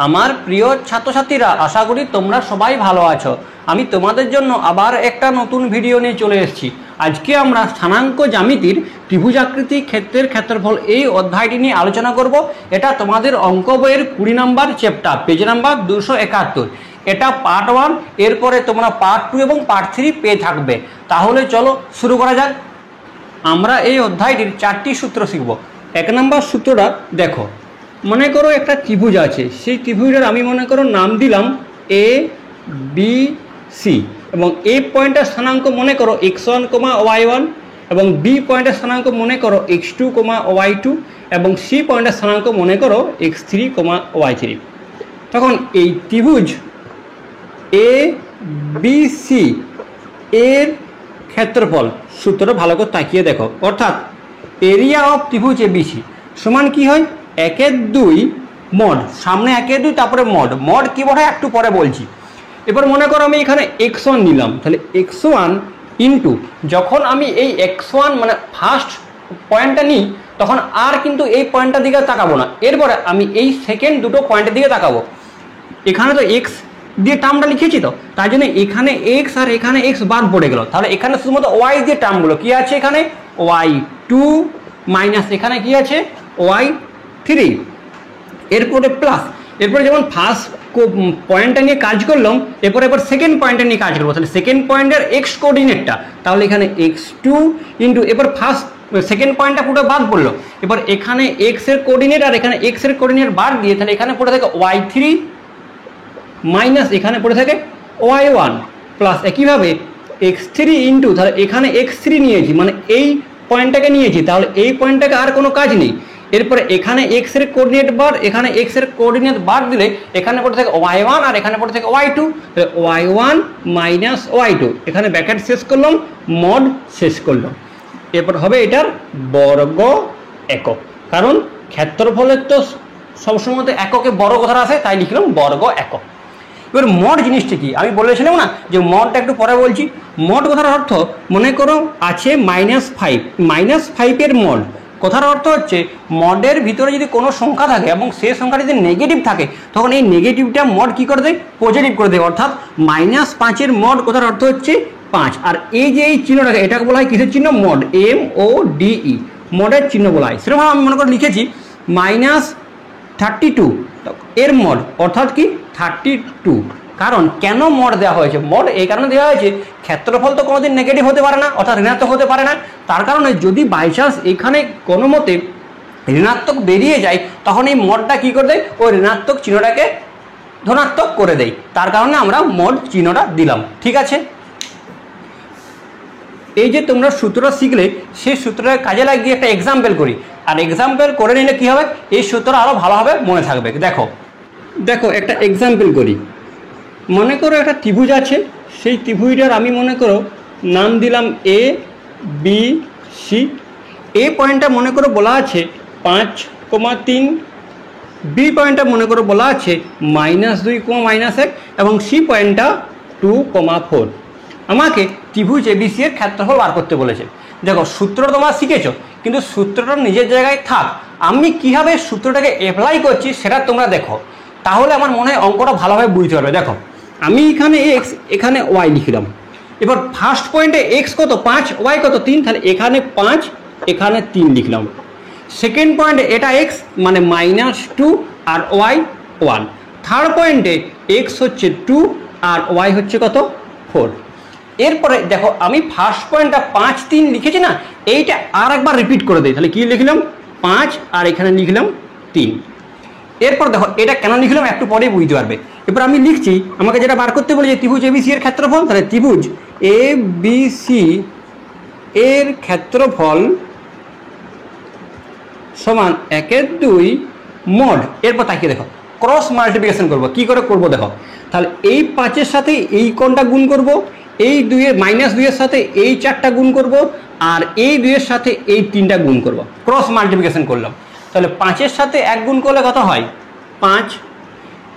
আমার প্রিয় ছাত্রছাত্রীরা, আশা করি তোমরা সবাই ভালো আছো। আমি তোমাদের জন্য আবার একটা নতুন ভিডিও নিয়ে চলে এসেছি। আজকে আমরা স্থানাঙ্ক জ্যামিতির ত্রিভুজাকৃতি ক্ষেত্রের ক্ষেত্রফল এই অধ্যায়টি নিয়ে আলোচনা করব। এটা তোমাদের অঙ্ক বইয়ের 20 নম্বর চ্যাপ্টার, পেজ নাম্বার 271। এটা পার্ট 1, এরপরে তোমরা পার্ট 2 এবং পার্ট 3 পেয়ে থাকবে। তাহলে চলো শুরু করা যাক। আমরা এই অধ্যায়টির 4টি সূত্র শিখব। 1 নম্বর সূত্রটা দেখো, মনে করো একটা ত্রিভুজ আছে, সেই ত্রিভুজের আমি মনে করো নাম দিলাম এ বি সি, এবং এ পয়েন্টের স্থানাঙ্ক মনে করো x1, y1, এবং বি পয়েন্টের স্থানাঙ্ক মনে করো x2, y2, এবং সি পয়েন্টের স্থানাঙ্ক মনে করো x3, y3। তখন এই ত্রিভুজ এ বি সি এর ক্ষেত্রফল সূত্রটা ভালো করে তাকিয়ে দেখো, অর্থাৎ এরিয়া অফ ত্রিভুজ এ বি সি সমান কি হয় 1/2 মড, সামনে 1/2 তারপরে মড কি বলে একটু পরে বলছি। এবার মনে করো আমি এখানে x1 নিলাম, তাহলে x1 ইন্টু, যখন আমি এই x1 মানে ফার্স্ট পয়েন্টটা নিই তখন আর কিন্তু এই পয়েন্টটার দিকে তাকাবো না, এরপরে আমি এই সেকেন্ড দুটো পয়েন্টের দিকে তাকাবো। এখানে তো x দিয়ে টার্মটা লিখেছি, তো তাই জন্য এখানে x আর এখানে x বাদ পড়ে গেল। তাহলে এখানে শুধুমাত্র y দিয়ে টার্মগুলো কি আছে, এখানে y2 মাইনাস এখানে কি আছে y3, এরপরে প্লাস, এরপরে যেমন ফার্স্ট পয়েন্টটা নিয়ে কাজ করলাম, এরপর সেকেন্ড পয়েন্টটা নিয়ে কাজ করবো। তাহলে সেকেন্ড পয়েন্টের এক্স কোঅর্ডিনেটটা, তাহলে এখানে x2 ইন্টু, এবার ফার্স্ট সেকেন্ড পয়েন্টটা পুরো বাদ পড়লো, এবার এখানে এক্স এর কোঅর্ডিনেট আর এখানে এক্স এর কোঅর্ডিনেট বাদ দিয়ে, তাহলে এখানে পড়ে থাকে y3 মাইনাস এখানে পড়ে থাকে y1 প্লাস একইভাবে x3 ইন্টু, তাহলে এখানে x3 নিয়েছি মানে এই পয়েন্টটাকে নিয়েছি, তাহলে এই পয়েন্টটাকে আর কোনো কাজ নেই। এরপরে এখানে এক্স এর কোঅর্ডিনেট বার, এখানে এক্স এর কোঅর্ডিনেট বাদ দিলে এখানে পড়ে থাকে y1 আর এখানে পড়ে থাকে y2, y1 মাইনাস y2, এখানে ব্র্যাকেট শেষ করলাম, মড শেষ করলাম। এরপর হবে এটার বর্গ একক, কারণ ক্ষেত্রফলের তো সবসময় তো এককে বড় কথা আসে, তাই লিখলাম বর্গ একক। এবার মড জিনিসটা কি আমি বলেছিলাম না, যে মডটা একটু পরে বলছি। মড কথার অর্থ মনে করো আছে -5 এর মড। কথার অর্থ হচ্ছে মডের ভিতরে যদি কোনো সংখ্যা থাকে এবং সেই সংখ্যাটা যদি নেগেটিভ থাকে, তখন এই নেগেটিভটা মড কি করে দেয়, পজিটিভ করে দেয়। অর্থাৎ -5 এর মড কথার অর্থ হচ্ছে 5। আর এই যে এই চিহ্নটাকে, এটাকে বলা হয় কিসের চিহ্ন, মড, MODE, মডের চিহ্ন বলা হয়। সেরকম আমি মনে করে লিখেছি -32 এর মড, অর্থাৎ কি 32। কারণ কেন মড দেওয়া হয়েছে, মড এই কারণে দেওয়া হয়েছে, ক্ষেত্রফল তো কোনোদিন নেগেটিভ হতে পারে না, অর্থাৎ ঋণাত্মক হতে পারে না। তার কারণে যদি বাই চান্স এখানে কোনো মতে ঋণাত্মক বেরিয়ে যায়, তখন এই মডটা কী করে দেয়, ওই ঋণাত্মক চিহ্নটাকে ধনাত্মক করে দেয়। তার কারণে আমরা মড চিহ্নটা দিলাম। ঠিক আছে, এই যে তোমরা সূত্রটা শিখলে, সেই সূত্রটা কাজে লাগিয়ে একটা এক্সাম্পল করি, আর এক্সাম্পল করে নিলে কী হবে, এই সূত্রটা আরও ভালোভাবে মনে থাকবে। দেখো একটা এক্সাম্পল করি। মনে করো একটা ত্রিভুজ আছে, সেই ত্রিভুজটার আমি মনে করো নাম দিলাম এ বি সি। এ পয়েন্টটা মনে করো বলা আছে 5,3, বি পয়েন্টটা মনে করো বলা আছে -2, -1, এবং সি পয়েন্টটা 2,4। আমাকে ত্রিভুজ এবিসি এর ক্ষেত্রফল বার করতে বলেছে। দেখো সূত্রটা তোমরা শিখেছো, কিন্তু সূত্রটা নিজের জায়গায় থাক, আমি কীভাবে সূত্রটাকে অ্যাপ্লাই করছি সেটা তোমরা দেখো, তাহলে আমার মনে হয় অঙ্কটা ভালোভাবে বুঝতে পারবে। দেখো আমি এখানে x, এখানে y লিখলাম। এবার ফার্স্ট পয়েন্টে x কত 5, y কত 3, তাহলে এখানে 5 এখানে 3 লিখলাম। সেকেন্ড পয়েন্টে এটা x মানে -2 আর y 1। থার্ড পয়েন্টে x হচ্ছে 2 আর y হচ্ছে কত 4। এরপরে দেখো আমি ফার্স্ট পয়েন্টটা 5, 3 লিখেছি না, এইটা আর একবার রিপিট করে দিই। তাহলে কি লিখলাম 5 আর এখানে লিখলাম 3। এরপর দেখো এটা কেন লিখলাম একটু পরেই বুঝতে পারবে। এবার আমি লিখছি, আমাকে যেটা বার করতে বলেছে ত্রিভুজ এবিসি এর ক্ষেত্রফল, তাহলে ত্রিভুজ এবিসি এর ক্ষেত্রফল সমান 1/2 মড। এরপর তাকিয়ে দেখো ক্রস মাল্টিপ্লিকেশন করবো। কি করে করবো দেখো, তাহলে এই 5-এর সাথে এই কোণটা গুণ করব, এই -2-এর সাথে এই 4টা গুণ করব, আর এই 2-এর সাথে এই 3টা গুণ করব। ক্রস মাল্টিপ্লিকেশন করলাম, তাহলে 5-এর সাথে 1 গুণ করলে কত হয় 5,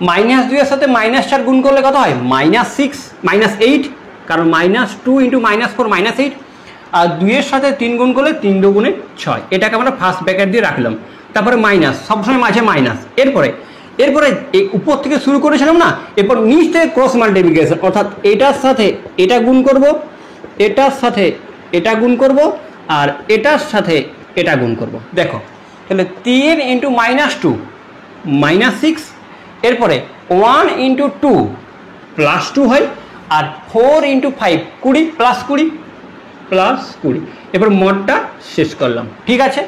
-2-এর সাথে -4 গুণ করলে কত হয় -8, কারণ -2 × -4 -8, আর 2-এর সাথে 3 গুণ করলে 3 × 6। এটাকে আমরা ফার্স্ট ব্র্যাকেট দিয়ে রাখলাম, তারপরে মাইনাস, সবসময় মাঝে মাইনাস। এরপরে এরপরে উপর থেকে শুরু করেছিলাম না, এরপর নিচ থেকে ক্রস মাল্টিপ্লিকেশন, অর্থাৎ এটার সাথে এটা গুণ করব, এটার সাথে এটা গুণ করব, আর এটার সাথে এটা গুণ করব। দেখো তাহলে 3 ইন্টু -2 -6, এরপরে 1 ইন্টু 2 +2 হয়, আর 4 ইন্টু 5 20 +20 এরপর মডটা শেষ করলাম। ঠিক আছে,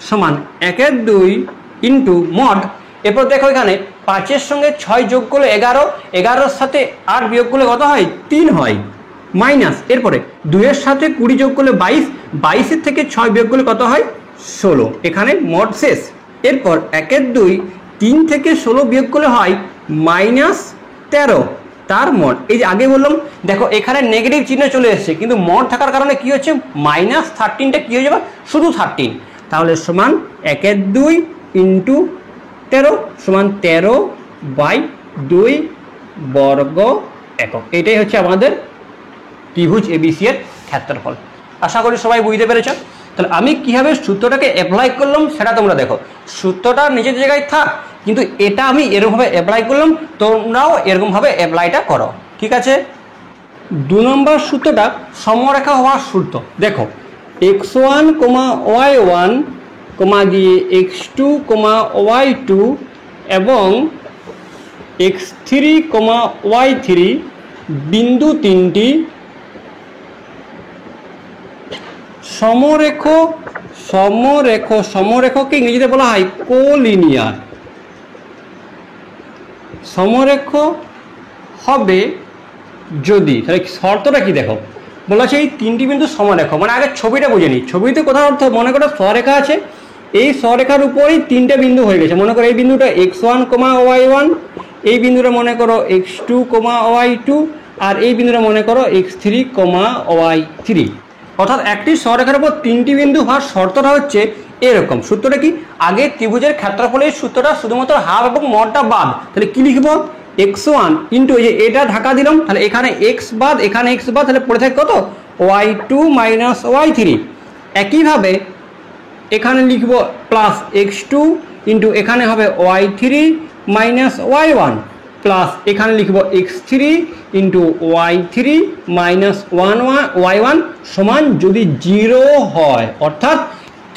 সমান 1/2 ইন্টু মড। এরপর দেখো এখানে 5-এর সঙ্গে 6 যোগ করলে 11, 11-র সাথে 8 বিয়োগ করলে কত হয়? 3 হয়, মাইনাস। এরপরে 2-এর সাথে 20 যোগ করলে 22, 22-এর থেকে 6 বিয়োগ করলে কত হয়? 16। এখানে মড শেষ। এরপর 1/2 3 থেকে 16 বিয়োগ করলে হয় -13, তার মড। এই যে আগে বললাম, দেখো এখানে নেগেটিভ চিহ্ন চলে এসেছে, কিন্তু মড থাকার কারণে কি হচ্ছে? -13টা কি হয়ে যাবে? শুধু 13। তাহলে সমান 1/2 ইন্টু 13 সমান 13/2 বর্গ একক। এটাই হচ্ছে আমাদের ত্রিভুজ এবিসি এর ক্ষেত্রফল। আশা করি সবাই বুঝতে পেরেছ। তাহলে আমি কিভাবে সূত্রটাকে অ্যাপ্লাই করলাম সেটা তোমরা দেখো। সূত্রটা নিজের জায়গায় থাক, কিন্তু এটা আমি এরকমভাবে অ্যাপ্লাই করলাম, তোমরাও এরকমভাবে অ্যাপ্লাইটা করো। ঠিক আছে, 2 নম্বর সূত্রটা সমরেখা হওয়ার সূত্র। দেখো x1, y1 দিয়ে x2, y2 এবং x3, y3 বিন্দু তিনটি সমরেখকে ইংরেজিতে বলা হয় কোলিনিয়ার। সমরেখ হবে যদি, তাহলে শর্তটা কি দেখো, বলা আছে এই তিনটি বিন্দু সমরেখ। মানে আগে ছবিটা বুঝে নিই। ছবিতে কোথাও অর্থ, মনে করো সরেখা আছে, এই সরেখার উপরেই তিনটে বিন্দু হয়ে গেছে। মনে করো এই বিন্দুটা x1, y1, এই বিন্দুটা মনে করো x2, y2, আর এই বিন্দুটা মনে করো x3, y3। অর্থাৎ একটি সরেখার উপর তিনটি বিন্দু হওয়ার শর্তটা হচ্ছে এরকম। সূত্রটা কি? আগে ত্রিভুজের ক্ষেত্রফলের সূত্রটা শুধুমাত্র হাফ এবং মডটা বাদ। তাহলে কি লিখবো? x1 ইন্টু এই যে এটা ঢাকা দিলাম, তাহলে এখানে x বাদ, এখানে x বাদ, তাহলে পড়ে থাকে কত? y2 minus y3। একইভাবে এখানে লিখবো প্লাস x2 ইন্টু এখানে হবে y3 মাইনাস y1, প্লাস এখানে লিখবো x3 into y3 minus y1 সমান যদি 0 হয়, অর্থাৎ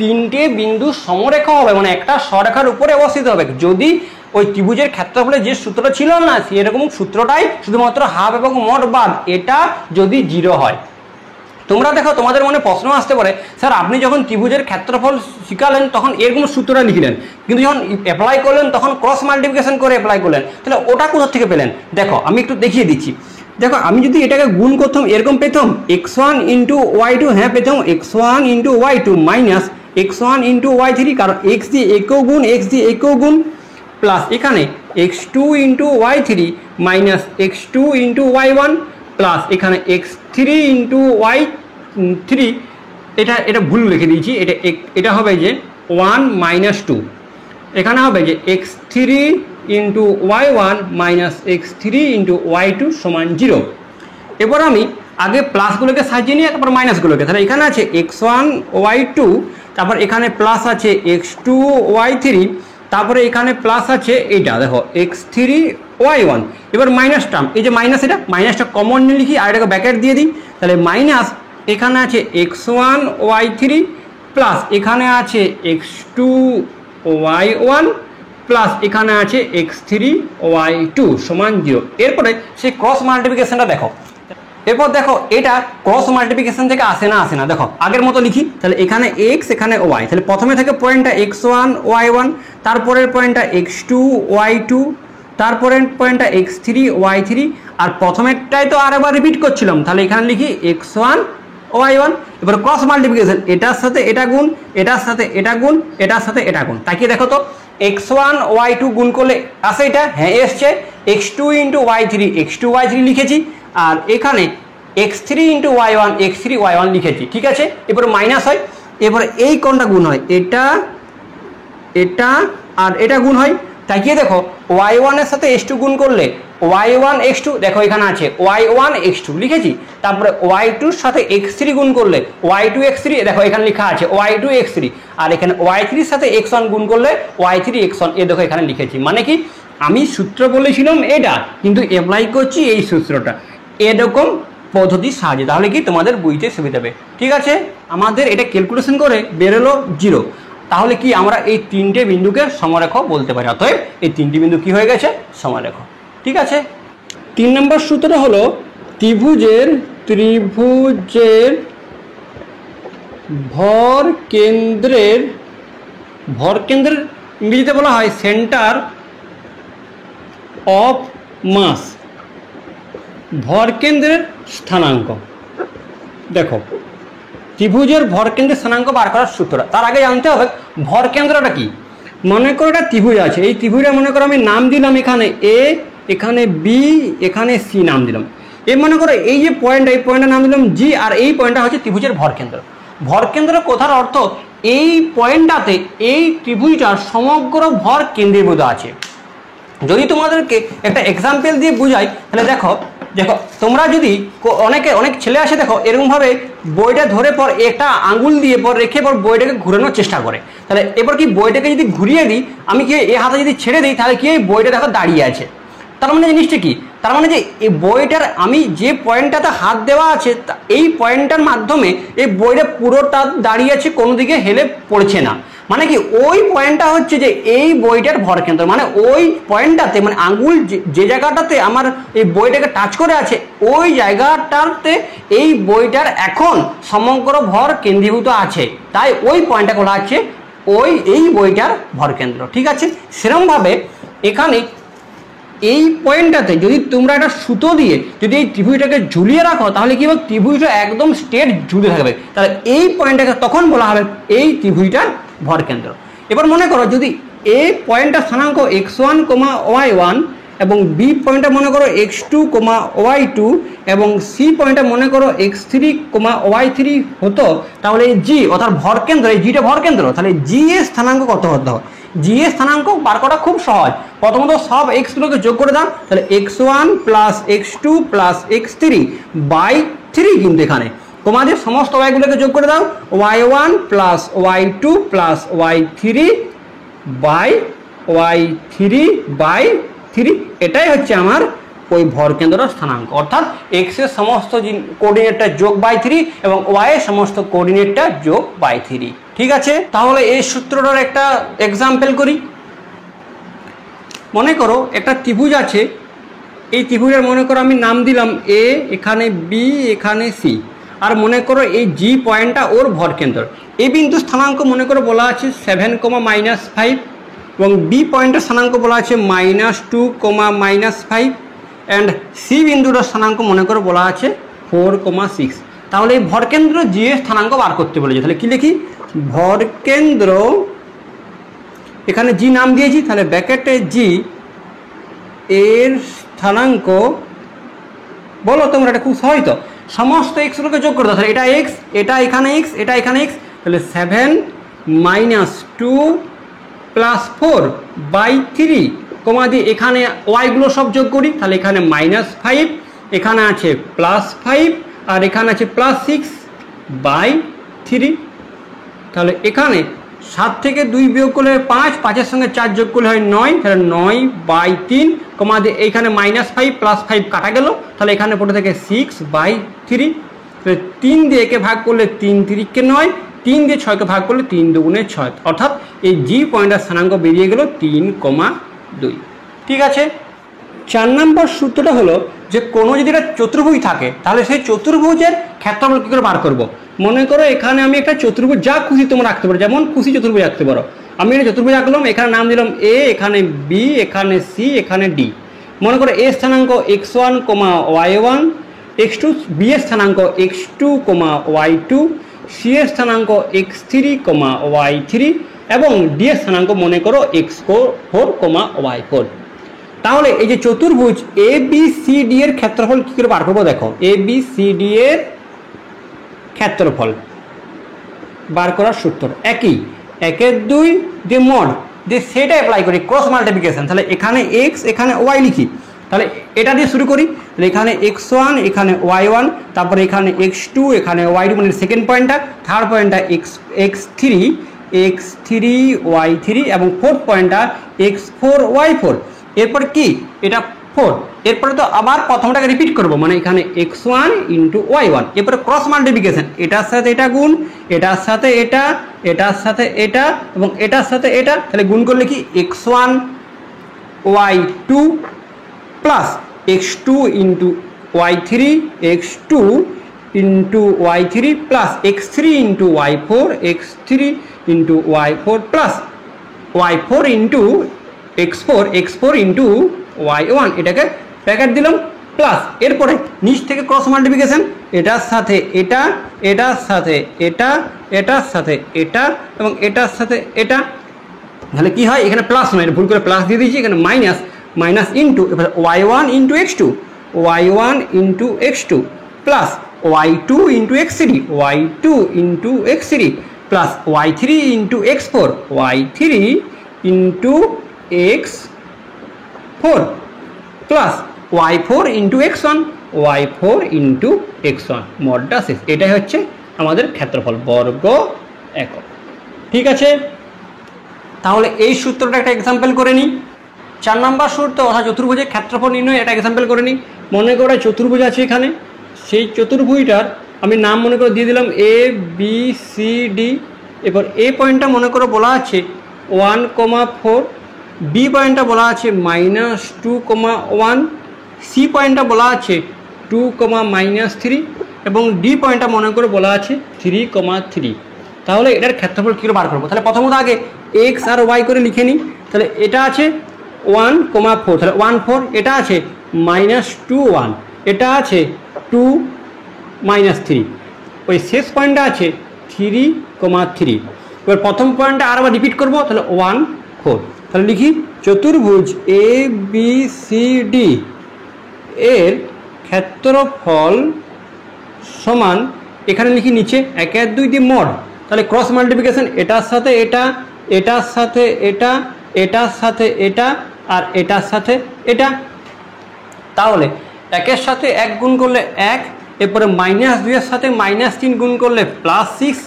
তিনটে বিন্দু সমরেখা হবে, মানে একটা সরেখার উপরে অবস্থিত হবে। যদি ওই ত্রিভুজের ক্ষেত্রফলে যে সূত্রটা ছিল না, সেরকম সূত্রটাই শুধুমাত্র হাফ এবং মড বাদ, এটা যদি 0 হয়। তোমরা দেখো তোমাদের মনে প্রশ্ন আসতে পারে, স্যার আপনি যখন ত্রিভুজের ক্ষেত্রফল শিখালেন তখন এরকম সূত্রটা লিখলেন, কিন্তু যখন অ্যাপ্লাই করলেন তখন ক্রস মাল্টিপ্লিকেশন করে অ্যাপ্লাই করলেন, তাহলে ওটা কোথা থেকে পেলেন? দেখো আমি একটু দেখিয়ে দিচ্ছি। দেখো আমি যদি এটাকে গুণ করতাম, এরকম পেতাম x1 ইন্টু y2, হ্যাঁ পেতাম x1 into y2 minus x1 into y3, কারণ x দিয়ে একেও গুণ, x দিয়ে একেও গুণ, প্লাস এখানে x2 into y3 minus x2 into y1, plus এখানে x3 ইন্টু y3, এটা ভুল লিখে দিয়েছি, এটা হবে যে 1 মাইনাস 2, এখানে হবে যে x3 into y1 minus x3 into y2 সমান 0। এবার আমি আগে প্লাসগুলোকে সাজিয়ে নিয়ে তারপর মাইনাসগুলোকে, তাহলে এখানে আছে x1 y2, তারপর এখানে প্লাস আছে x2 y3, তারপরে এখানে প্লাস আছে এইটা দেখো x3 y1। এবার মাইনাস টার্ম, এই যে মাইনাস, এটা মাইনাসটা কমন নিয়ে লিখি, আর এটাকে ব্যাকেট দিয়ে দিই, তাহলে মাইনাস এখানে আছে x1 y3 প্লাস এখানে আছে x2 y1 প্লাস এখানে আছে x3 y2 সমান 0। এরপরে সেই ক্রস মাল্টিপ্লিকেশনটা দেখো। এরপর দেখো এটা ক্রস মাল্টিপ্লিকেশন থেকে আসে না, দেখো আগের মতো লিখি, তাহলে এখানে x এখানে y, তাহলে প্রথমে থেকে পয়েন্টটা x1 y1, তারপরের পয়েন্টটা x2 y2, তারপরের পয়েন্টটা x3 y3, আর প্রথমেরটাই তো আরেকবার রিপিট করছিলাম, তাহলে এখানে লিখি x1 y1। এবার ক্রস মাল্টিপ্লিকেশন, এটার সাথে এটা গুণ, এটার সাথে এটা গুণ, এটার সাথে এটা গুণ, তাকিয়ে দেখো তো x1 y2 গুণ করলে আসে এটা, হ্যাঁ এসছে। x2 into y3 x2 y3 লিখেছি, আর এখানে x3 into y1 x3 y1 লিখেছি, ঠিক আছে। এবার মাইনাস হয়, এবার এই কোনটা গুণ হয়, এটা আর এটা গুণ হয়, তাকিয়ে দেখো y1 এর সাথে s2 গুণ করলে y1 x2 দেখো এখানে আছে y1 x2 লিখেছি, তারপরে y2 এর সাথে x3 গুণ করলে y2 x3 দেখো এখানে লেখা আছে y2 x3, আর এখানে y3 এর সাথে x1 গুণ করলে y3 x1 এ দেখো এখানে লিখেছি। মানে কি আমি সূত্র বলেছিলাম এটা, কিন্তু অ্যাপ্লাই করছি এই সূত্রটা এরকম পদ্ধতির সাহায্যে, তাহলে কি তোমাদের বুঝতে সুবিধা হবে। ঠিক আছে, আমাদের এটা ক্যালকুলেশন করে বেরোলো 0, তাহলে কি আমরা এই তিনটে বিন্দুকে সমরেখ বলতে পারি। অতএব এই তিনটি বিন্দু কি হয়ে গেছে সমরেখ। ঠিক আছে, 3 নম্বর সূত্রটা হলো ত্রিভুজের ভর কেন্দ্রের ইংরেজিতে বলা হয় সেন্টার অফ মাস, ভর কেন্দ্রের স্থানাঙ্ক। দেখো ত্রিভুজের ভর কেন্দ্রের স্থানাঙ্ক বার করার সূত্র, তার আগে জানতে হবে ভর কেন্দ্রটা কি। মনে করো একটা ত্রিভুজ আছে, এই ত্রিভুজটা মনে করো আমি নাম দিলাম এখানে এ, এখানে বি, এখানে সি নাম দিলাম। এই মনে করো এই যে পয়েন্ট, এই পয়েন্টের নাম দিলাম জি, আর এই পয়েন্টটা হচ্ছে ত্রিভুজের ভর কেন্দ্র। ভর কেন্দ্র কথার অর্থ এই পয়েন্টটাতে এই ত্রিভুজটার সমগ্র ভর কেন্দ্রীভূত আছে। যদি তোমাদেরকে একটা এক্সাম্পল দিয়ে বুঝাই তাহলে দেখো তোমরা যদি অনেক ছেলে আসে দেখো এরকমভাবে বইটা ধরে পর একটা আঙ্গুল দিয়ে পর রেখে পর বইটাকে ঘুরানোর চেষ্টা করে, তাহলে এবার কি বইটাকে যদি ঘুরিয়ে দিই, আমি কি এই হাতে যদি ছেড়ে দিই, তাহলে কি এই বইটা দেখো দাঁড়িয়ে আছে। তার মানে জিনিসটা কি, তার মানে যে এই বইটার আমি যে পয়েন্টটাতে হাত দেওয়া আছে এই পয়েন্টটার মাধ্যমে এই বইটা পুরোটা দাঁড়িয়ে আছে, কোনো দিকে হেলে পড়ছে না। মানে কি ওই পয়েন্টটা হচ্ছে যে এই বইটার ভর কেন্দ্র, মানে ওই পয়েন্টটাতে মানে আঙ্গুল যে জায়গাটাতে আমার এই বইটাকে টাচ করে আছে ওই জায়গাটাতে এই বইটার এখন সমগ্র ভর কেন্দ্রীভূত আছে, তাই ওই পয়েন্টটা বলা আছে এই বইটার ভর কেন্দ্র। ঠিক আছে, সেরকমভাবে এখানে এই পয়েন্টটাতে যদি তোমরা একটা সুতো দিয়ে যদি এই ত্রিভুজটাকে ঝুলিয়ে রাখো, তাহলে কি হবে ত্রিভুজটা একদম স্ট্রেট ঝুলে থাকবে, তাহলে এই পয়েন্টটাকে তখন বলা হবে এই ত্রিভুজটার ভর কেন্দ্র। এবার মনে করো যদি এ পয়েন্টটা স্থানাঙ্ক x1, y1 এবং বি পয়েন্টটা মনে করো x2, y2 এবং সি পয়েন্টটা মনে করো x3, y3 হতো, তাহলে এই জি অর্থাৎ ভর কেন্দ্র, এই জিটা ভর কেন্দ্র, তাহলে জি এর স্থানাঙ্ক কত হতে হয়। জি এর স্থানাঙ্ক বার করা খুব সহজ, প্রথমত সব এক্স গুলোকে যোগ করে দাও, তাহলে x1 plus x2 plus x3 by 3, কিন্তু এখানে তোমাদের সমস্ত ওয়াইগুলোকে যোগ করে দাও, y1 plus y2 plus y3 by y3 3, এটাই হচ্ছে আমার ওই ভর কেন্দ্রের স্থানাঙ্ক। অর্থাৎ x এর সমস্ত কোঅর্ডিনেটটা যোগ বাই 3 এবং y এর সমস্ত কোঅর্ডিনেটটা যোগ বাই 3। ঠিক আছে, তাহলে এই সূত্রটার একটা এক্সাম্পল করি। মনে করো একটা ত্রিভুজ আছে, এই ত্রিভুজের মনে করো আমি নাম দিলাম এ, এখানে বি, এখানে সি, আর মনে করো এই জি পয়েন্টটা ওর ভর কেন্দ্র। এই বিন্দু স্থানাঙ্ক মনে করো বলা আছে 7, -5 এবং বি পয়েন্টের স্থানাঙ্ক বলা আছে -2, -5 অ্যান্ড সি বিন্দুটার স্থানাঙ্ক মনে করো বলা আছে 4, 6। তাহলে এই ভর কেন্দ্র জি এর স্থানাঙ্ক বার করতে বলেছে, তাহলে কি লিখি ভর কেন্দ্র, এখানে জি নাম দিয়েছি, তাহলে ব্র্যাকেটে জি এর স্থানাঙ্ক বলো তোমরা, এটা খুব সহজ তো, সমস্ত এক্স গুলোকে যোগ করে দাও, তাহলে এটা এক্স, এটা এখানে এক্স, এটা এখানে এক্স, তাহলে 7 - 2 প্লাস 4 বাই 3 কমা দিয়ে এখানে ওয়াইগুলো সব যোগ করি, তাহলে এখানে -5, এখানে আছে +5 আর এখানে আছে +6 বাই 3। তাহলে এখানে 7 থেকে 2 বিয়োগ করলে 5, 5-এর সঙ্গে 4 যোগ করলে হয় 9, তাহলে 9 বাই 3 কমা দিয়ে এইখানে -5 +5 কাটা গেল, তাহলে এখানে পড়ে থাকে 6 বাই 3। তাহলে 3 দিয়ে একে ভাগ করলে 3 3 9, 3 দিয়ে 6কে ভাগ করলে 3 2 6, অর্থাৎ এই জি পয়েন্টের স্থানাঙ্ক বেরিয়ে গেল 3,2। ঠিক আছে, 4 নম্বর সূত্রটা হলো যে কোনো যদি একটা চতুর্ভুজ থাকে তাহলে সেই চতুর্ভুজের ক্ষেত্রফল কী করে বার করব। মনে করো এখানে আমি একটা চতুর্ভুজ যা খুশি তোমরা রাখতে পারো, যেমন খুশি চতুর্ভুজ রাখতে পারো। আমি একটা চতুর্ভুজ আঁকলাম, এখানে নাম দিলাম এ, এখানে বি, এখানে সি, এখানে ডি। মনে করো এ স্থানাঙ্ক x1, y1, x2, বি এর স্থানাঙ্ক x2, y2, সি এর স্থানাঙ্ক x3, y3 এবং ডি এর স্থানাঙ্ক মনে করো x4, y4। তাহলে এই যে চতুর্ভুজ এ বি সি ডি এর ক্ষেত্রফল কী করে বার করবো, দেখো এ বি সি ডি এর ক্ষেত্রফল বার করার সূত্র একই, 1 2 দিয়ে মড দিয়ে সেটা অ্যাপ্লাই করি ক্রস মাল্টিপ্লিকেশন, তাহলে এখানে এক্স এখানে ওয়াই লিখি, তাহলে এটা দিয়ে শুরু করি। তাহলে এখানে x1, এখানে y1, তারপরে এখানে x2, এখানে y2 মানে সেকেন্ড পয়েন্টটা, থার্ড পয়েন্টটা x3, y3 এবং ফোর্থ পয়েন্টটা x4, y4। এরপর কি এটা 4, এরপরে তো আবার প্রথমটাকে রিপিট করব, মানে এখানে x1 ইন্টু y1, এরপরে ক্রস মাল্টিপ্লিকেশন, এটার সাথে এটা গুণ, এটার সাথে এটা, এটার সাথে এটা এবং এটার সাথে এটা, তাহলে গুণ করলে কি x1 y2 plus x2 into y3, x2 into y3 plus x3 into y4, x3 into y4 plus y4 into x4 into y1, এটাকে প্যাকেট দিলাম প্লাস, এরপরে নিচ থেকে ক্রস মাল্টিপ্লিকেশন, এটার সাথে এটা, এটার সাথে এটা, এটার সাথে এটা এবং এটার সাথে এটা, তাহলে কি হয় এখানে প্লাস নয়, ভুল করে প্লাস দিয়ে দিয়েছি, এখানে মাইনাস ইন্টু, এবার y1 into x2 plus y2 into x3 plus y3 into x4 into x4 plus y4 into x1 মডটা শেষ। এটাই হচ্ছে আমাদের ক্ষেত্রফল বর্গ একক। ঠিক আছে, তাহলে এই সূত্রটা একটা এক্সাম্পল করে নিই। 4 নম্বর সূত্র অর্থাৎ চতুর্ভুজের ক্ষেত্রফল নির্ণয়, এটা এক্সাম্পল করে নিই। মনে করে চতুর্ভুজ আছে এখানে, সেই চতুর্ভুজটার আমি নাম মনে করে দিয়ে দিলাম ABCD। এবার এ পয়েন্টটা মনে করে বলা আছে 1,4, বি পয়েন্টটা বলা আছে -2,1, সি পয়েন্টটা বলা আছে 2,-3 এবং ডি পয়েন্টটা মনে করে বলা আছে 3,3। তাহলে এটার ক্ষেত্রফল কী করে বার করবো? তাহলে প্রথমত আগে এক্স আর ওয়াই করে লিখে নিই। তাহলে এটা আছে 1,4, তাহলে 1,4, এটা আছে -2,1, এটা আছে 2-3, ওই শেষ পয়েন্টটা আছে 3,3। এবার প্রথম পয়েন্টটা আরবার রিপিট করবো, তাহলে 1,4। তাহলে লিখি চতুর্ভুজ ABCD এর ক্ষেত্রফল সমান, এখানে লিখি নিচে 1 আর 2 দিয়ে মড, তাহলে ক্রস মাল্টিপ্লিকেশন, এটার সাথে এটা, এটার সাথে এটা, এটার সাথে এটা আর এটার সাথে এটা। তাহলে 1-এর সাথে 1 গুণ করলে 1, এরপরে -2-এর সাথে -3 গুণ করলে +6,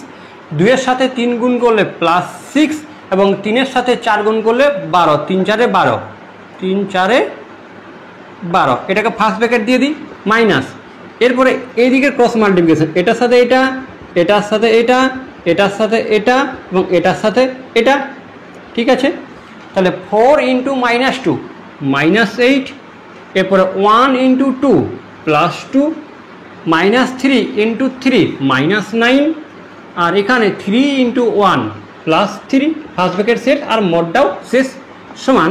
2-এর সাথে 3 গুণ করলে +6 এবং 3-এর সাথে 4 গুণ করলে 12, 3-4-এ 12, 3-4-এ 12। এটাকে ফার্স্ট ব্র্যাকেট দিয়ে দিই মাইনাস, এরপরে এইদিকে ক্রস মাল্টিপ্লিকেশন, এটার সাথে এটা, এটার সাথে এটা, এটার সাথে এটা এবং এটার সাথে এটা। ঠিক আছে, তাহলে 4 ইন্টু -2 -8, এরপরে 1 ইন্টু 2 +2, -3 ইন্টু 3 -9, আর এখানে 3 ইন্টু 1 +3, ফার্স্ট ব্র্যাকেট সেট আর মডটাও শেষ, সমান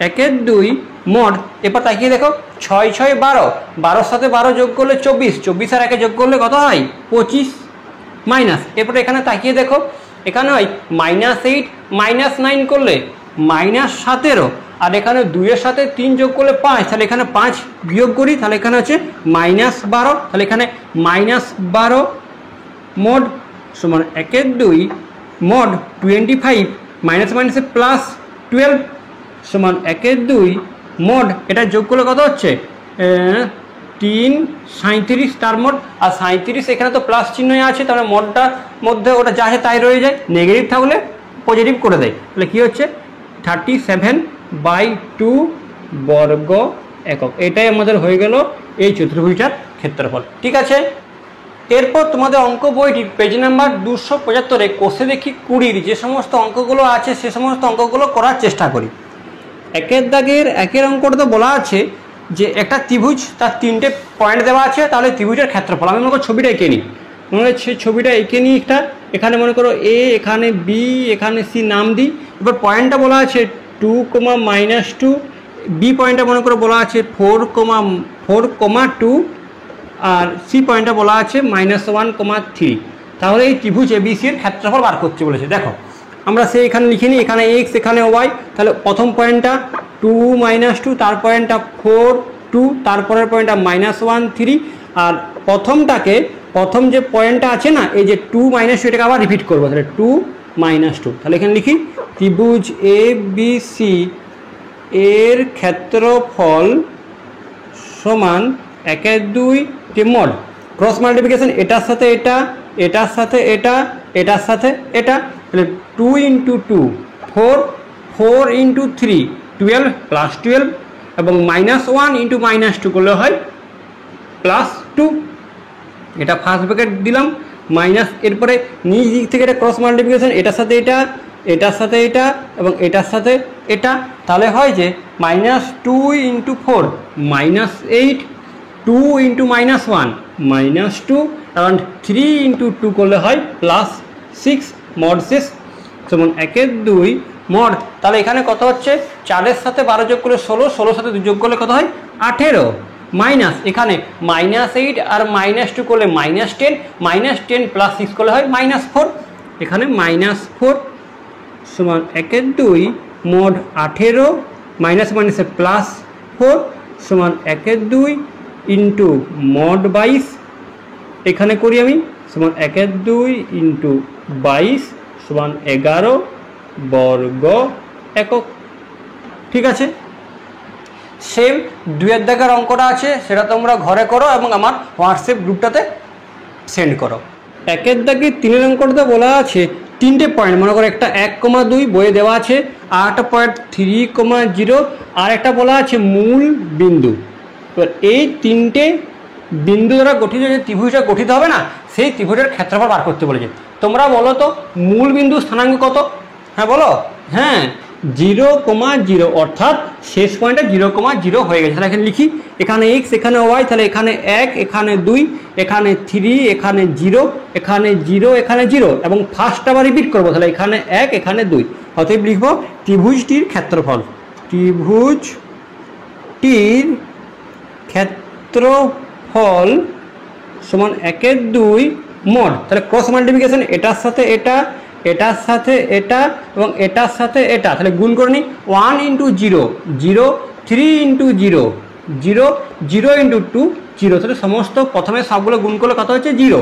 1 আর 2 মড। এরপর তাকিয়ে দেখো 6 6 12, 12-এর সাথে 12 যোগ করলে 24, 24 আর 1 যোগ করলে কত হয় 25 মাইনাস। এরপরে এখানে তাকিয়ে দেখো, এখানে হয় -8 -9 করলে -17, আর এখানে 2-এর সাথে 3 যোগ করলে 5, তাহলে এখানে 5 বিয়োগ করি, তাহলে এখানে হচ্ছে -12, তাহলে এখানে -12 মোড সমান 1 আর 2 মোড 25 মাইনাসে +12 সমান 1 আর 2 মোড, এটা যোগ করলে কত হচ্ছে 3 37 তার মোড, আর 37 এখানে তো প্লাস চিহ্নই আছে, তাহলে মোডটার মধ্যে ওটা যা আছে তাই রয়ে যায়, নেগেটিভ থাকলে পজিটিভ করে দেয়, তাহলে কী হচ্ছে 37/2 বর্গ একক। এটাই আমাদের হয়ে গেল এই চতুর্ভুজটার ক্ষেত্রফল। ঠিক আছে, এরপর তোমাদের অঙ্ক বইটির পেজ নাম্বার 275-এ কোষে দেখি 20-র যে সমস্ত অঙ্কগুলো আছে সে সমস্ত অঙ্কগুলো করার চেষ্টা করি। 1-এর দাগের 1-এর অঙ্কটা তো বলা আছে যে একটা ত্রিভুজ, তার 3টে পয়েন্ট দেওয়া আছে, তাহলে ত্রিভুজের ক্ষেত্রফল। আমি মনে করো ছবিটা এঁকে নিই, মনে হচ্ছে ছবিটা এঁকে নিই একটা, এখানে মনে করো A, এখানে B, এখানে C নাম দিই। এবার পয়েন্টটা বলা আছে 2, বি পয়েন্টটা মনে করো বলা আছে 4,2 আর সি পয়েন্টটা বলা আছে -1,3। তাহলে এই ত্রিভুজ ABC এর ক্ষেত্রফল বার করতে বলেছে। দেখো আমরা সে এখানে লিখে নিই, এখানে x, এখানে y, তাহলে প্রথম পয়েন্টটা 2 - 2, তার পয়েন্টটা 4 2, তারপরের পয়েন্টটা -1 3, আর প্রথম যে পয়েন্টটা আছে না, এই যে 2 - 2, এটাকে আবার রিপিট করবো, তাহলে 2 - 2। তাহলে এখানে লিখি ত্রিভুজ ABC এর ক্ষেত্রফল সমান 1 2 মড ক্রস মাল্টিপ্লিকেশন এটার সাথে এটা, এটার সাথে এটা, এটার সাথে এটা, তাহলে 2 × 2 4, 4 × 3 12 প্লাস 12 এবং -1 × -2 করলে হয় +2। এটা ফার্স্ট ব্র্যাকেট দিলাম মাইনাস, এরপরে নিচ দিক থেকে এটা ক্রস মাল্টিপ্লিকেশন এটার সাথে এটা, এটার সাথে এটা এবং এটার সাথে এটা, তাহলে হয় যে -2 × 4 -8, 2 × -1 -2 এবং 3 × 2 করলে হয় +6 মড শেষ যেমন 1 2 মড। তাহলে এখানে কত হচ্ছে 4-এর সাথে 12 যোগ করলে 16, 16-এর সাথে 2 যোগ করলে কত হয় 18, মাইনাস এখানে -8 আর -2 করলে -10, -10 + 6 করলে হয় -4, এখানে -4 সমান 1 2 মড 18 মাইনাস মাইনাসে +4 সমান 1 2 ইন্টু মড 22, এখানে করি আমি সমান 1 2 ইন্টু 22 সমান 11 বর্গ একক। ঠিক আছে, সেম 2-এর দাগের অঙ্কটা আছে, সেটা তোমরা ঘরে করো এবং আমার হোয়াটসঅ্যাপ গ্রুপটাতে সেন্ড করো। 1-এর দাগে 3-এর অঙ্কটাতে বলা আছে 3টে পয়েন্ট, মনে করো একটা 1,2 বইয়ে দেওয়া আছে, আর একটা পয়েন্ট 3,0 আর একটা বলা আছে মূল বিন্দু। এবার এই 3টে বিন্দু দ্বারা গঠিত যে ত্রিভুজটা গঠিত হবে না, সেই ত্রিভুজের ক্ষেত্রফল বার করতে বলেছে। তোমরা বলো তো মূল বিন্দু স্থানাঙ্ক কত? হ্যাঁ বলো। হ্যাঁ 0,0 অর্থাৎ শেষ পয়েন্টটা 0,0 হয়ে গেছে। তাহলে এখানে লিখি, এখানে x এখানে y, তাহলে এখানে 1 এখানে 2 এখানে 3 এখানে 0 এখানে 0 এখানে 0 এবং ফার্স্ট আবার রিপিট করবো, তাহলে এখানে 1 এখানে 2। অতএব লিখবো ত্রিভুজটির ক্ষেত্রফল, ত্রিভুজটির ক্ষেত্রফল সমান 1 2 মড। তাহলে ক্রস মাল্টিপ্লিকেশন এটার সাথে এটা, এটার সাথে এটা এবং এটার সাথে এটা, তাহলে গুণ করে নিই 1 × 0 0, 3 × 0 0, 0 × 2 0, তাহলে সমস্ত প্রথমে সবগুলো গুণ করলে কত হচ্ছে 0,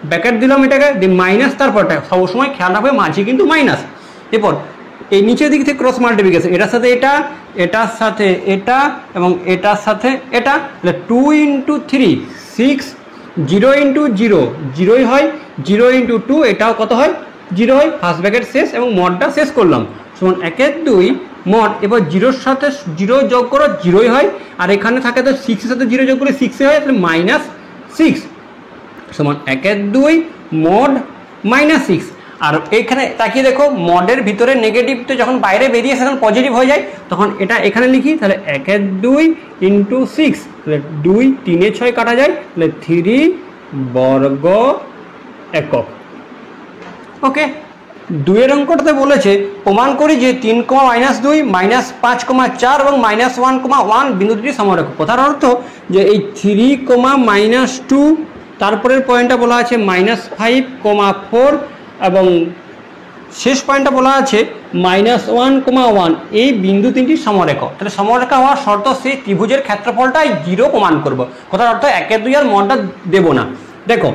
ব্র্যাকেট দিলাম এটাকে মাইনাস, তারপরটা সবসময় খেয়াল রাখবে মাঝে কিন্তু মাইনাস। এরপর এই নিচের দিক থেকে ক্রস মাল্টিপ্লিকেশন এটার সাথে এটা, এটার সাথে এটা এবং এটার সাথে এটা, তাহলে 2 × 3 6, 0 × 0 0ই হয়, 0 × 2 এটাও কত হয় 0 হয়, ফার্স্ট ব্র্যাকেট শেষ এবং মডটা শেষ করলাম সমান 1 2 মড। এবার 0-এর সাথে 0 যোগ করো 0ই হয়, আর এখানে থাকে তো 6-এর সাথে 0 যোগ করলে 6 হয়, তাহলে -6 সমান 1 2 মড -6। আর এখানে তাকিয়ে দেখো মডের ভিতরে নেগেটিভ তো যখন বাইরে বেরিয়ে সেখানে পজিটিভ হয়ে যায়, তখন এটা এখানে লিখি, তাহলে 1 2 × 6, তাহলে 2 3 6 কাটা যায়, তাহলে 3 বর্গ একক। ওকে, 2-এর অঙ্কটাতে বলেছে প্রমাণ করি যে 3, -2 -5, 4 এবং -1, 1 বিন্দু দুটি সমরেখ। কথার অর্থ যে এই 3, -2 তারপরের পয়েন্টটা বলা আছে -5, 4 এবং শেষ পয়েন্টটা বলা আছে -1, 1, এই বিন্দু তিনটি সমরেখ। তাহলে সমরেখা হওয়ার শর্ত সেই ত্রিভুজের ক্ষেত্রফলটাই 0 প্রমাণ করব। কথার অর্থ 1 2 আর মডটা দেবো না। দেখো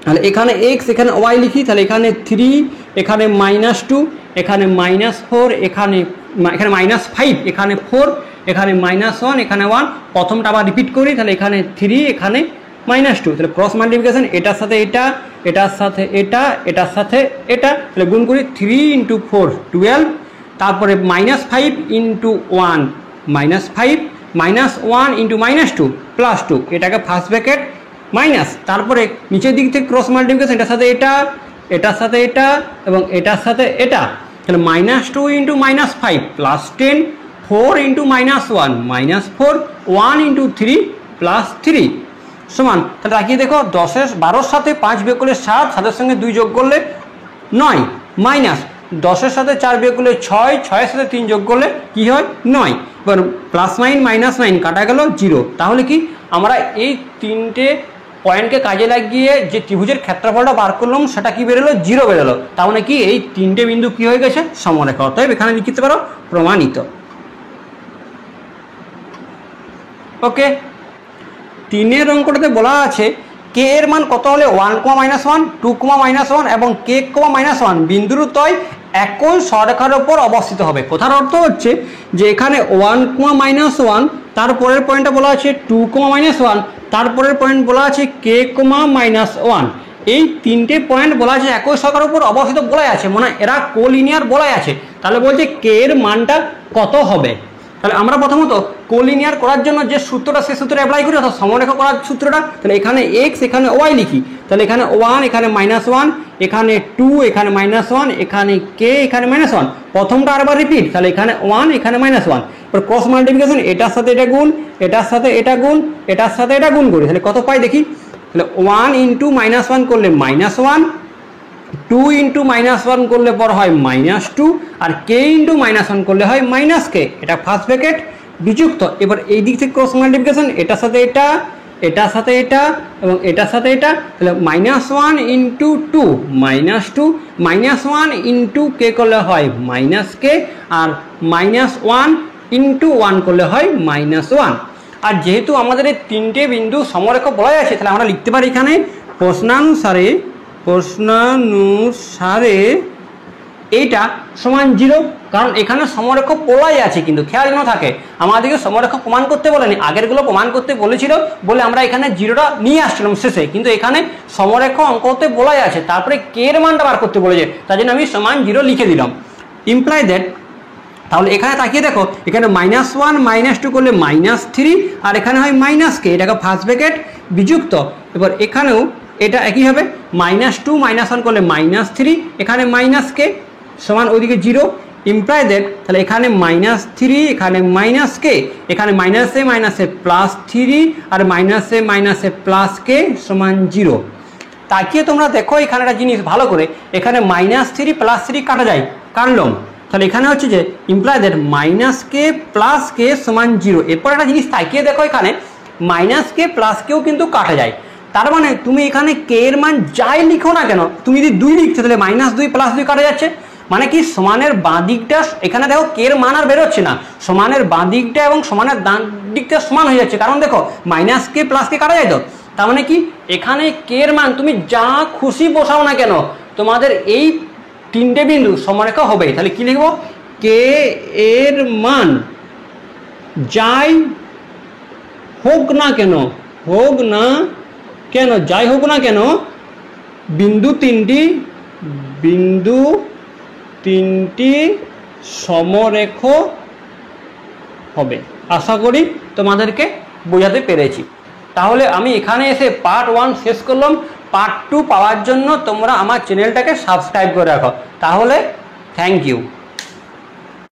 তাহলে এখানে x এখানে y লিখি, তাহলে এখানে 3 এখানে -2 এখানে -4 এখানে -5 এখানে 4 এখানে -1 এখানে 1, প্রথমটা আবার রিপিট করি, তাহলে এখানে 3 এখানে -2, তাহলে ক্রস মাল্টিপ্লিকেশন এটার সাথে এটা, এটার সাথে এটা, এটার সাথে এটা, তাহলে গুণ করি 3 × 4 12, তারপরে -5 × 1 -5, -1 × -2 +2, এটাকে ফার্স্ট ব্র্যাকেট মাইনাস, তারপরে নিচের দিক থেকে ক্রস মাল্টিপ্লিকেশন এটার সাথে এটা, এটার সাথে এটা এবং এটার সাথে এটা, তাহলে -2 × -5 +10, 4 × -1 -4, 1 × 3 +3 সমান, তাহলে রাখিয়ে দেখো 12-এর সাথে 5 বিয়োগ করলে 7, 7-এর সঙ্গে 2 যোগ করলে 9 মাইনাস 10-এর সাথে 4 বিয়োগ করলে 6, 6-এর সাথে 3 যোগ করলে কি হয় 9, এবার +9 -9 কাটা গেল 0। তাহলে কি আমরা এই 3টে পয়েন্টকে কাজে লাগিয়ে যে ত্রিভুজের ক্ষেত্রফলটা বার করলাম সেটা কি বেরোলো 0 বেরোলো। তার মানে কি এই 3টে বিন্দু কি হয়ে গেছে সমরেখা। অতএব এখানে লিখতে পারো প্রমাণিত। ওকে, 3-এর অঙ্কটাতে বলা আছে কে এর মান কত হলে 1, -1, 2, -1 এবং k, -1 বিন্দুরতয় একই সরলরেখার ওপর অবস্থিত হবে। কথার অর্থ হচ্ছে যে এখানে 1, -1, তারপরের পয়েন্টটা বলা আছে 2, -1, তারপরের পয়েন্ট বলা আছে k, -1। এই তিনটে পয়েন্ট বলা আছে একই সরলরেখার উপর অবস্থিত বলা আছে, মানে এরা কোলিনিয়ার বলা আছে। তাহলে বলছে k এর মানটা কত হবে। তাহলে আমরা প্রথমত কোলিনিয়ার করার জন্য যে সূত্রটা সেই সূত্রটা অ্যাপ্লাই করি, অর্থাৎ সমরেখা করার সূত্রটা। তাহলে এখানে x, এখানে y লিখি। তাহলে এখানে 1, এখানে -1, এখানে 2, এখানে -1, এখানে k, এখানে -1। প্রথমটা আরেকবার রিপিট। তাহলে এখানে 1, এখানে -1। এবার ক্রস মাল্টিপ্লিকেশন, এটার সাথে এটা গুণ, এটার সাথে এটা গুণ, এটার সাথে এটা গুণ করি। তাহলে কত পাই দেখি। তাহলে 1 × -1 করলে -1, 2 × -1 করলে পর হয় -2, আর k × -1 করলে হয় -k। এটা ফার্স্ট ব্র্যাকেট বিযুক্ত। এবার এই দিক থেকে ক্রস মাল্টিপ্লিকেশন, এটার সাথে এটা, এটার সাথে এটা এবং এটার সাথে এটা। তাহলে -1 × 2, -2, -1 × k করলে হয় -k, আর -1 × 1 করলে হয় -1। আর যেহেতু আমাদের এই তিনটে বিন্দু সমরেখা বলা আছে, তাহলে আমরা লিখতে পারি এখানে প্রশ্নানুসারে এইটা সমান 0, কারণ এখানে সমরেখা বলাই আছে। কিন্তু খেয়াল যেন থাকে, আমাদেরকে সমরেখা প্রমাণ করতে বলেনি, আগেরগুলো প্রমাণ করতে বলেছিল বলে আমরা এখানে 0টা নিয়ে আসছিলাম শেষে। কিন্তু এখানে সমরেখা অঙ্ক করতে বলাই আছে, তারপরে k এর মানটা বার করতে বলেছে, তার জন্য আমি সমান 0 লিখে দিলাম। ইমপ্লাই দ্যাট, তাহলে এখানে তাকিয়ে দেখো, এখানে -1, -2 করলে -3, আর এখানে হয় -k। এটাকে ফার্স্ট ব্র্যাকেট বিযুক্ত। এবার এখানেও এটা একই হবে, -2, -1 করলে -3, এখানে -k সমান ওইদিকে 0। ইমপ্লাই দ্যাট, তাহলে এখানে -3, এখানে -k, এখানে -a +3, আর -a +k সমান 0। তাকিয়ে তোমরা দেখো এখানে একটা জিনিস ভালো করে, এখানে -3 + 3 কাটা যায়, কাটলাম। তাহলে এখানে হচ্ছে যে ইমপ্লাই দ্যাট -k + k সমান 0। এরপর একটা জিনিস তাকিয়ে দেখো, এখানে -k + কেও কিন্তু কাটা যায়। তার মানে তুমি এখানে k এর মান যাই লিখো না কেন, তুমি যদি 2 লিখছো তাহলে -2 + 2 কাটা যাচ্ছে। মানে কি সমানের বাঁ দিকটা, এখানে দেখো k এর মান আর বেরোচ্ছে না, সমানের বাঁ দিকটা এবং সমানের ডান দিকটা সমান হয়ে যাচ্ছে, কারণ দেখো -k + k কাটা যায় তো। তার মানে কি এখানে k এর মান তুমি যা খুশি বসাও না কেন, তোমাদের এই তিনটে বিন্দু সমরেখা হবে। তাহলে কি লিখবো, k এর মান যাই হোক না কেন, যাই হোক না কেন, বিন্দু তিনটি সমরেখ হবে। আশা করি তোমাদেরকে বোঝাতে পেরেছি। তাহলে আমি এখানে এসে পার্ট 1 শেষ করলাম। পার্ট 2 পাওয়ার জন্য তোমরা আমার চ্যানেলটাকে সাবস্ক্রাইব করে রাখো। তাহলে থ্যাংক ইউ।